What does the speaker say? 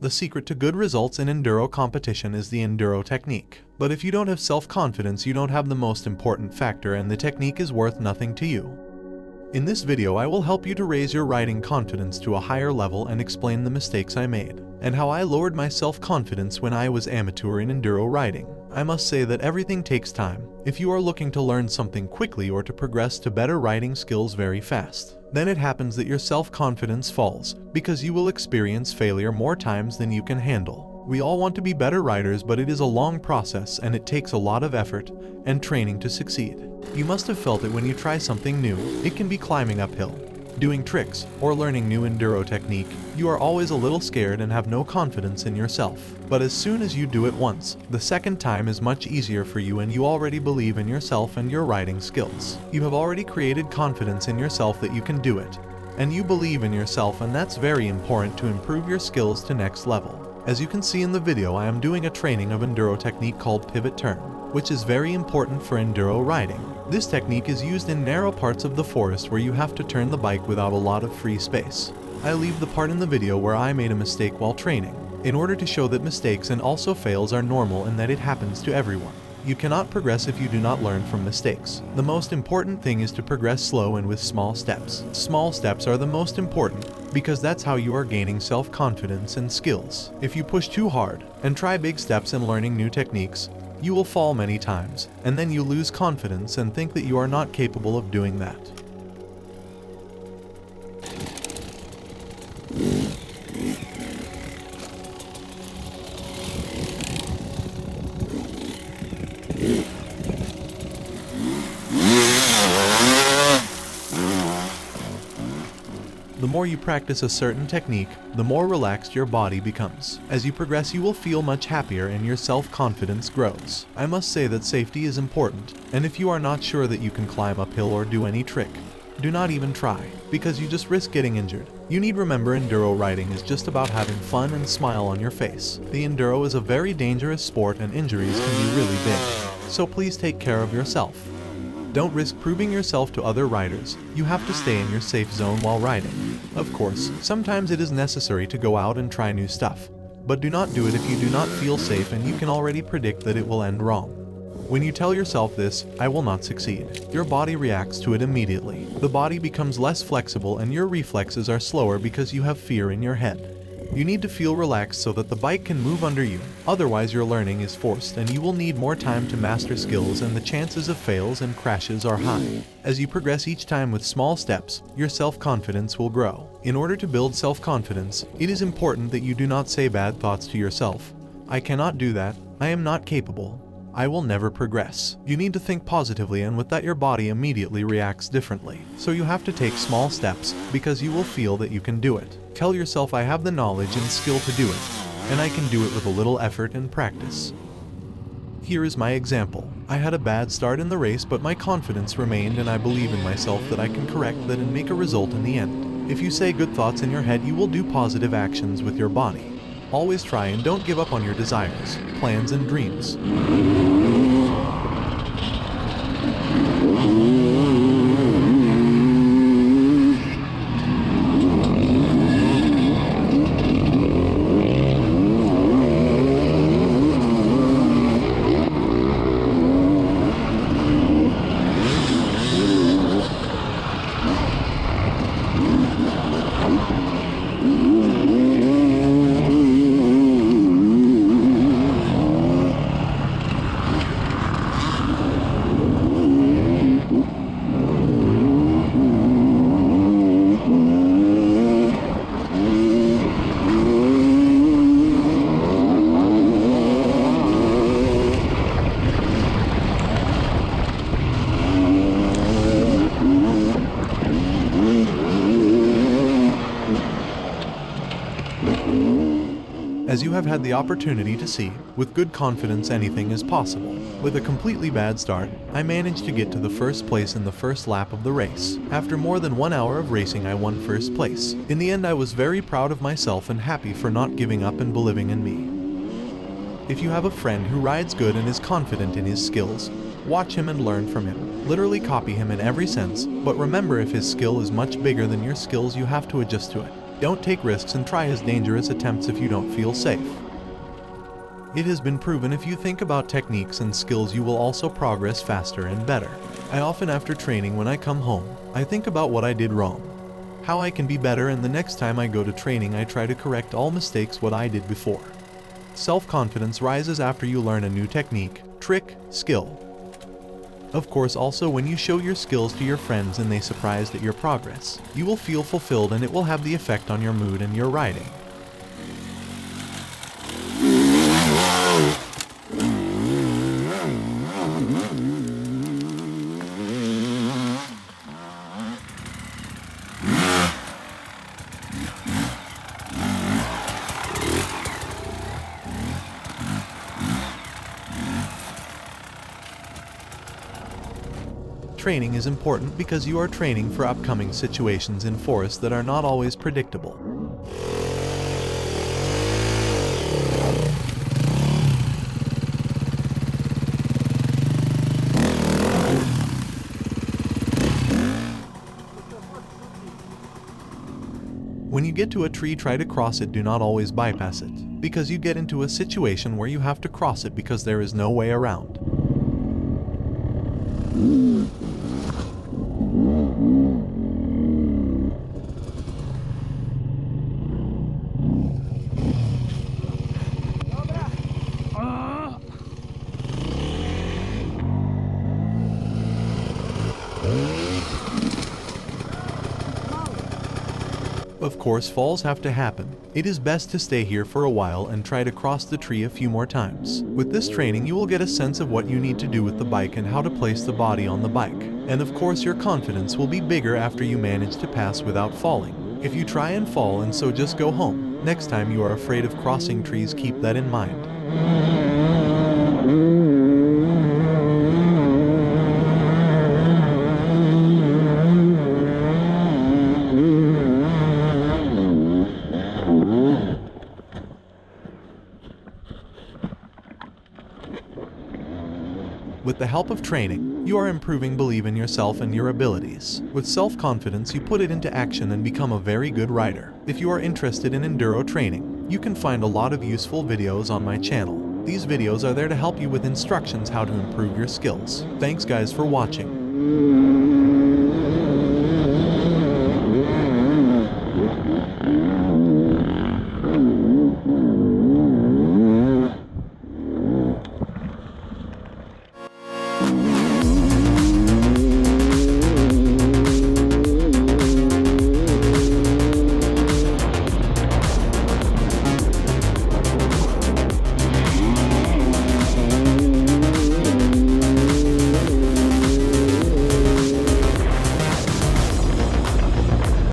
The secret to good results in enduro competition is the enduro technique. But if you don't have self-confidence, you don't have the most important factor, and the technique is worth nothing to you. In this video, I will help you to raise your riding confidence to a higher level and explain the mistakes I made, and how I lowered my self-confidence when I was amateur in enduro riding. I must say that everything takes time. If you are looking to learn something quickly or to progress to better riding skills very fast, then it happens that your self-confidence falls, because you will experience failure more times than you can handle. We all want to be better riders, but it is a long process and it takes a lot of effort and training to succeed. You must have felt it when you try something new. It can be climbing uphill, doing tricks, or learning new enduro technique. You are always a little scared and have no confidence in yourself. But as soon as you do it once, the second time is much easier for you, and you already believe in yourself and your riding skills. You have already created confidence in yourself that you can do it. And you believe in yourself, and that's very important to improve your skills to next level. As you can see in the video, I am doing a training of enduro technique called pivot turn, which is very important for enduro riding. This technique is used in narrow parts of the forest where you have to turn the bike without a lot of free space. I leave the part in the video where I made a mistake while training, in order to show that mistakes and also fails are normal and that it happens to everyone. You cannot progress if you do not learn from mistakes. The most important thing is to progress slow and with small steps. Small steps are the most important, because that's how you are gaining self-confidence and skills. If you push too hard and try big steps in learning new techniques, you will fall many times, and then you lose confidence and think that you are not capable of doing that. The more you practice a certain technique, the more relaxed your body becomes. As you progress, you will feel much happier and your self-confidence grows. I must say that safety is important, and if you are not sure that you can climb uphill or do any trick, do not even try, because you just risk getting injured. You need remember, enduro riding is just about having fun and smile on your face. The enduro is a very dangerous sport and injuries can be really big, so please take care of yourself. Don't risk proving yourself to other riders. You have to stay in your safe zone while riding. Of course, sometimes it is necessary to go out and try new stuff, but do not do it if you do not feel safe and you can already predict that it will end wrong. When you tell yourself this, I will not succeed, your body reacts to it immediately. The body becomes less flexible and your reflexes are slower because you have fear in your head. You need to feel relaxed so that the bike can move under you, otherwise your learning is forced and you will need more time to master skills, and the chances of fails and crashes are high. As you progress each time with small steps, your self-confidence will grow. In order to build self-confidence, it is important that you do not say bad thoughts to yourself. I cannot do that, I am not capable, I will never progress. You need to think positively, and with that your body immediately reacts differently. So you have to take small steps, because you will feel that you can do it. Tell yourself, I have the knowledge and skill to do it, and I can do it with a little effort and practice. Here is my example. I had a bad start in the race, but my confidence remained and I believe in myself that I can correct that and make a result in the end. If you say good thoughts in your head, you will do positive actions with your body. Always try and don't give up on your desires, plans, and dreams. As you have had the opportunity to see, with good confidence anything is possible. With a completely bad start, I managed to get to the first place in the first lap of the race. After more than 1 hour of racing, I won first place. In the end, I was very proud of myself and happy for not giving up and believing in me. If you have a friend who rides good and is confident in his skills, watch him and learn from him. Literally copy him in every sense, but remember, if his skill is much bigger than your skills, you have to adjust to it. Don't take risks and try as dangerous attempts if you don't feel safe. It has been proven if you think about techniques and skills, you will also progress faster and better. I often, after training, when I come home, I think about what I did wrong, how I can be better, and the next time I go to training I try to correct all mistakes what I did before. Self-confidence rises after you learn a new technique, trick, skill. Of course, also when you show your skills to your friends and they surprised at your progress, you will feel fulfilled and it will have the effect on your mood and your riding. Training is important because you are training for upcoming situations in forests that are not always predictable. When you get to a tree, try to cross it, do not always bypass it, because you get into a situation where you have to cross it because there is no way around. Of course, falls have to happen. It is best to stay here for a while and try to cross the tree a few more times. With this training, you will get a sense of what you need to do with the bike and how to place the body on the bike. And of course, your confidence will be bigger after you manage to pass without falling. If you try and fall and so just go home, next time you are afraid of crossing trees, keep that in mind. With the help of training, you are improving belief in yourself and your abilities. With self-confidence, you put it into action and become a very good rider. If you are interested in enduro training, you can find a lot of useful videos on my channel. These videos are there to help you with instructions how to improve your skills. Thanks guys for watching.